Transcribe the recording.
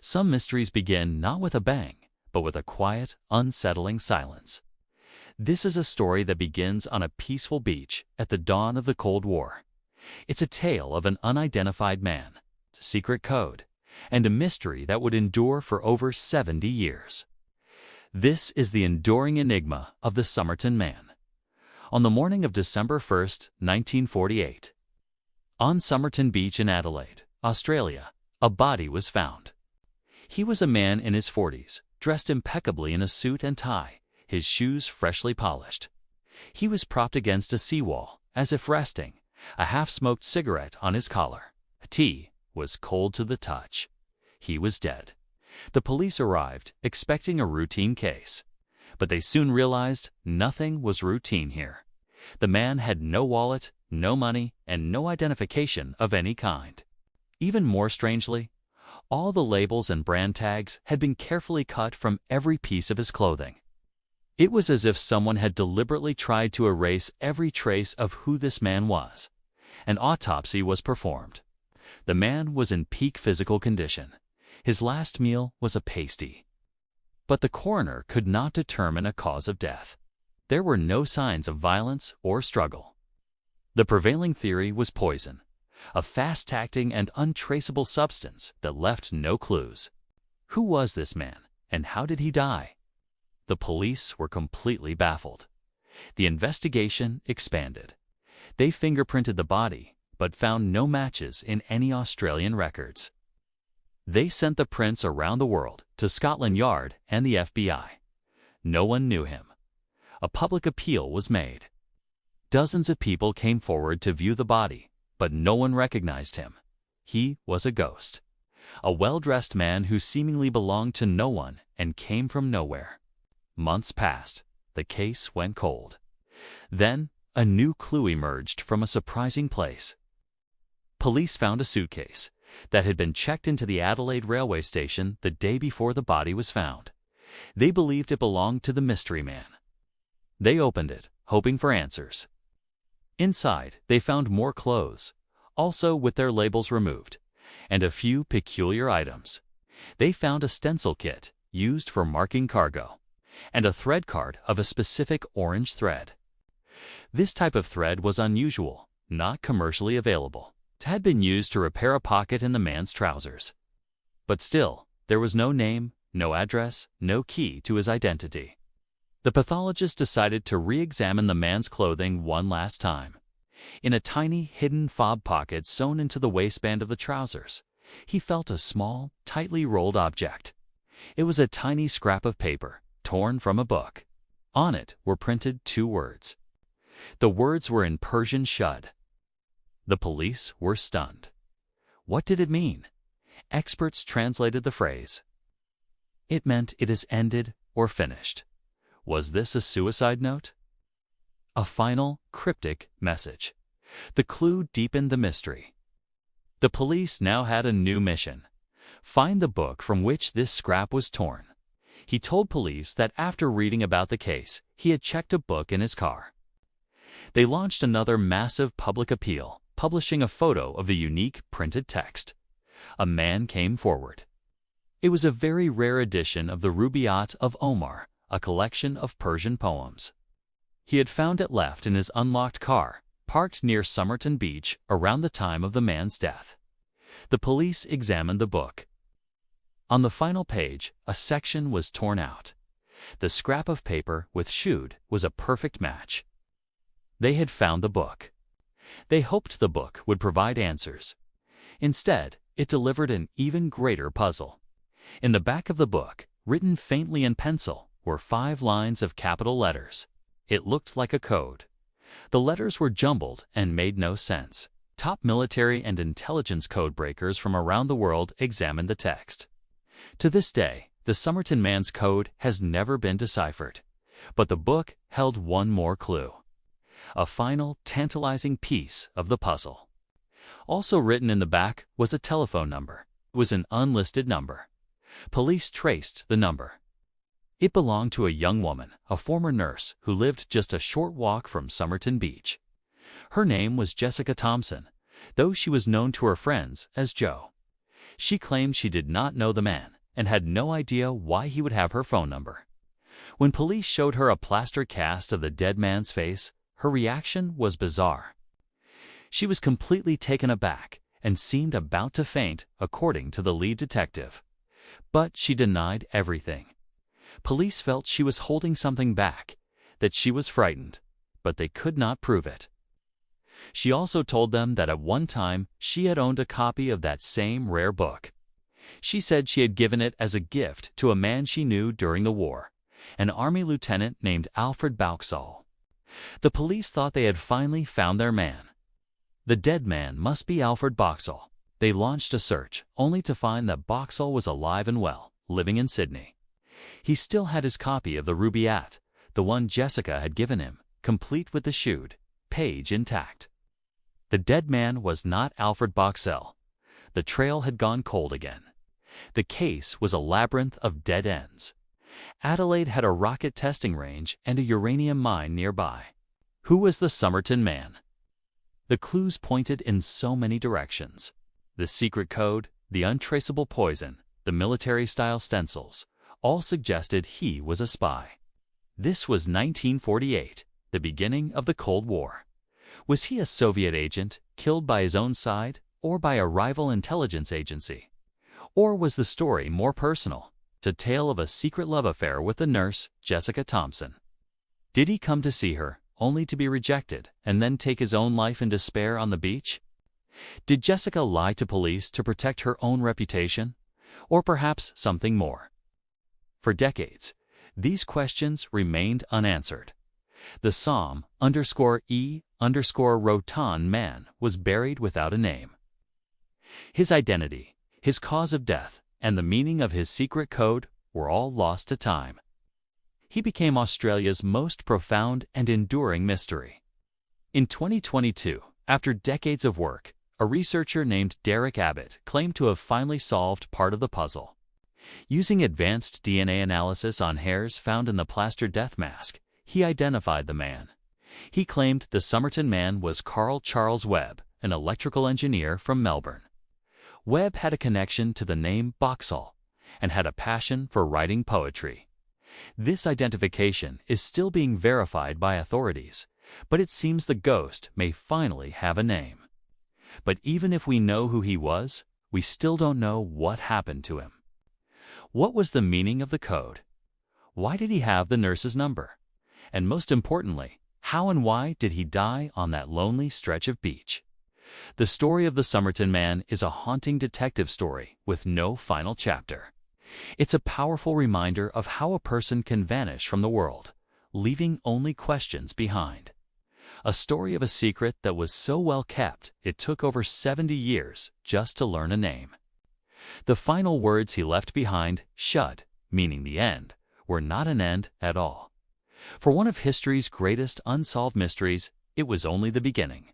Some mysteries begin not with a bang, but with a quiet, unsettling silence. This is a story that begins on a peaceful beach at the dawn of the Cold War. It's a tale of an unidentified man, a secret code, and a mystery that would endure for over 70 years. This is the enduring enigma of the Somerton Man. On the morning of December 1st, 1948, on Somerton Beach in Adelaide, Australia, a body was found. He was a man in his 40s, dressed impeccably in a suit and tie, his shoes freshly polished. He was propped against a seawall, as if resting, a half-smoked cigarette on his collar. Tea was cold to the touch. He was dead. The police arrived, expecting a routine case. But they soon realized nothing was routine here. The man had no wallet, no money, and no identification of any kind. Even more strangely, all the labels and brand tags had been carefully cut from every piece of his clothing. It was as if someone had deliberately tried to erase every trace of who this man was. An autopsy was performed. The man was in peak physical condition. His last meal was a pasty. But the coroner could not determine a cause of death. There were no signs of violence or struggle. The prevailing theory was poison, a fast-acting and untraceable substance that left no clues. Who was this man, and how did he die? The police were completely baffled. The investigation expanded. They fingerprinted the body, but found no matches in any Australian records. They sent the prints around the world to Scotland Yard and the FBI. No one knew him. A public appeal was made. Dozens of people came forward to view the body, but no one recognized him. He was a ghost. A well-dressed man who seemingly belonged to no one and came from nowhere. Months passed. The case went cold. Then, a new clue emerged from a surprising place. Police found a suitcase that had been checked into the Adelaide railway station the day before the body was found. They believed it belonged to the mystery man. They opened it, hoping for answers. Inside, they found more clothes, also with their labels removed, and a few peculiar items. They found a stencil kit used for marking cargo, and a thread card of a specific orange thread. This type of thread was unusual, not commercially available. It had been used to repair a pocket in the man's trousers. But still, there was no name, no address, no key to his identity. The pathologist decided to re-examine the man's clothing one last time. In a tiny, hidden fob pocket sewn into the waistband of the trousers, he felt a small, tightly rolled object. It was a tiny scrap of paper, torn from a book. On it were printed 2 words. The words were in Persian shud. The police were stunned. What did it mean? Experts translated the phrase. It meant it is ended or finished. Was this a suicide note? A final, cryptic message. The clue deepened the mystery. The police now had a new mission: find the book from which this scrap was torn. He told police that after reading about the case, he had checked a book in his car. They launched another massive public appeal, publishing a photo of the unique printed text. A man came forward. It was a very rare edition of the Rubaiyat of Omar, a collection of Persian poems. He had found it left in his unlocked car, parked near Somerton Beach around the time of the man's death. The police examined the book. On the final page, a section was torn out. The scrap of paper with "shud" was a perfect match. They had found the book. They hoped the book would provide answers. Instead, it delivered an even greater puzzle. In the back of the book, written faintly in pencil, were 5 lines of capital letters. It looked like a code. The letters were jumbled and made no sense. Top military and intelligence code breakers from around the world examined the text. To this day, the Somerton Man's code has never been deciphered. But the book held one more clue. A final, tantalizing piece of the puzzle. Also written in the back was a telephone number. It was an unlisted number. Police traced the number. It belonged to a young woman, a former nurse, who lived just a short walk from Somerton Beach. Her name was Jessica Thompson, though she was known to her friends as Jo. She claimed she did not know the man and had no idea why he would have her phone number. When police showed her a plaster cast of the dead man's face, her reaction was bizarre. She was completely taken aback and seemed about to faint, according to the lead detective. But she denied everything. Police felt she was holding something back, that she was frightened, but they could not prove it. She also told them that at one time she had owned a copy of that same rare book. She said she had given it as a gift to a man she knew during the war, an Army lieutenant named Alfred Boxall. The police thought they had finally found their man. The dead man must be Alfred Boxall. They launched a search, only to find that Boxall was alive and well, living in Sydney. He still had his copy of the Rubaiyat, the one Jessica had given him, complete with the shoed page intact. The dead man was not Alfred Boxall. The trail had gone cold again. The case was a labyrinth of dead ends. Adelaide had a rocket testing range and a uranium mine nearby. Who was the Somerton man? The clues pointed in so many directions. The secret code, the untraceable poison, the military-style stencils, all suggested he was a spy. This was 1948, the beginning of the Cold War. Was he a Soviet agent, killed by his own side, or by a rival intelligence agency? Or was the story more personal? It's a tale of a secret love affair with the nurse, Jessica Thompson. Did he come to see her, only to be rejected, and then take his own life in despair on the beach? Did Jessica lie to police to protect her own reputation? Or perhaps something more? For decades, these questions remained unanswered. The Somme_E_Rotan man was buried without a name. His identity, his cause of death, and the meaning of his secret code were all lost to time. He became Australia's most profound and enduring mystery. In 2022, after decades of work, a researcher named Derek Abbott claimed to have finally solved part of the puzzle. Using advanced DNA analysis on hairs found in the plaster death mask, he identified the man. He claimed the Somerton man was Carl Charles Webb, an electrical engineer from Melbourne. Webb had a connection to the name Boxall and had a passion for writing poetry. This identification is still being verified by authorities, but it seems the ghost may finally have a name. But even if we know who he was, we still don't know what happened to him. What was the meaning of the code? Why did he have the nurse's number? And most importantly, how and why did he die on that lonely stretch of beach? The story of the Somerton man is a haunting detective story with no final chapter. It's a powerful reminder of how a person can vanish from the world, leaving only questions behind. A story of a secret that was so well kept it took over 70 years just to learn a name. The final words he left behind, shud, meaning the end, were not an end at all. For one of history's greatest unsolved mysteries, it was only the beginning.